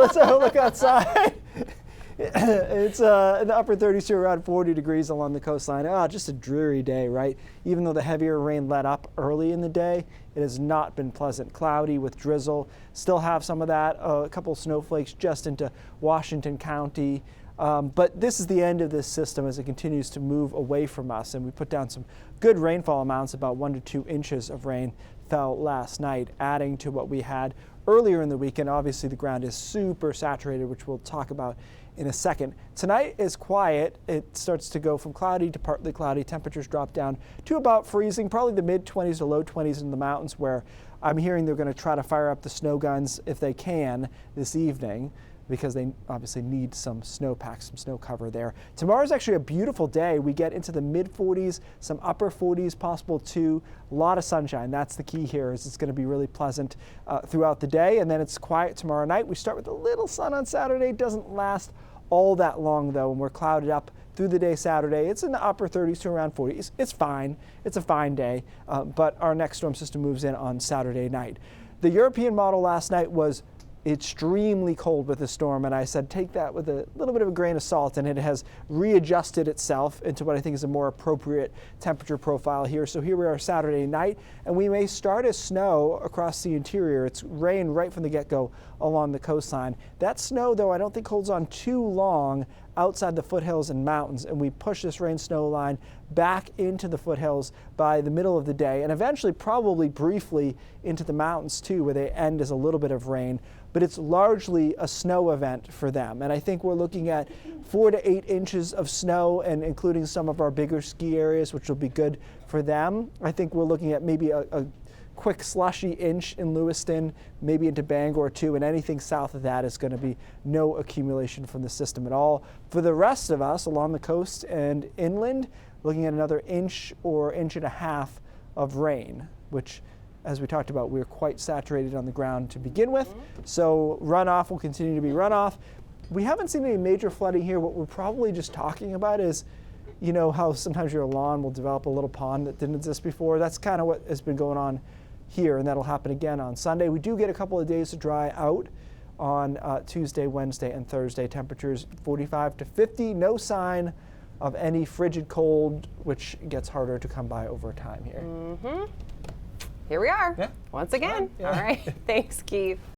Let's have a look outside. It's in the upper 30s to around 40 degrees along the coastline. Just a dreary day, right? Even though the heavier rain let up early in the day, it has not been pleasant. Cloudy with drizzle. Still have some of that. A couple snowflakes just into Washington County. But this is the end of this system as it continues to move away from us. And we put down some good rainfall amounts. About 1 to 2 inches of rain fell last night, adding to what we had earlier in the weekend. Obviously, the ground is super saturated, which we'll talk about in a second. Tonight is quiet. It starts to go from cloudy to partly cloudy. Temperatures drop down to about freezing, probably the mid-20s to low 20s in the mountains, where I'm hearing they're going to try to fire up the snow guns if they can this evening, because they obviously need some snowpack, some snow cover there. Tomorrow's actually a beautiful day. We get into the mid-40s, some upper 40s possible too. A lot of sunshine. That's the key here, is it's going to be really pleasant throughout the day, and then it's quiet tomorrow night. We start with a little sun on Saturday. Doesn't last all that long though, and we're clouded up through the day Saturday. It's in the upper 30s to around 40s. It's fine. It's a fine day, but our next storm system moves in on Saturday night. The European model last night was extremely cold with the storm, and I said take that with a little bit of a grain of salt, and it has readjusted itself into what I think is a more appropriate temperature profile here. So here we are Saturday night, and we may start as snow across the interior. It's rain right from the get-go along the coastline. That snow, though, I don't think holds on too long outside the foothills and mountains, and we push this rain-snow line back into the foothills by the middle of the day, and eventually probably briefly into the mountains too, where they end as a little bit of rain. But it's largely a snow event for them, and I think we're looking at 4 to 8 inches of snow, and including some of our bigger ski areas, which will be good for them. I think we're looking at maybe a quick slushy inch in Lewiston, maybe into Bangor too, and anything south of that is going to be no accumulation from the system at all. For the rest of us along the coast and inland, looking at another inch or inch and a half of rain, which, as we talked about, we're quite saturated on the ground to begin with. So runoff will continue to be runoff. We haven't seen any major flooding here. What we're probably just talking about is, you know, how sometimes your lawn will develop a little pond that didn't exist before. That's kind of what has been going on here, and that'll happen again on Sunday. We do get a couple of days to dry out on Tuesday, Wednesday, and Thursday. Temperatures 45 to 50. No sign of any frigid cold, which gets harder to come by over time here. Here we are, Yeah. once again. Yeah. All right, thanks, Keith.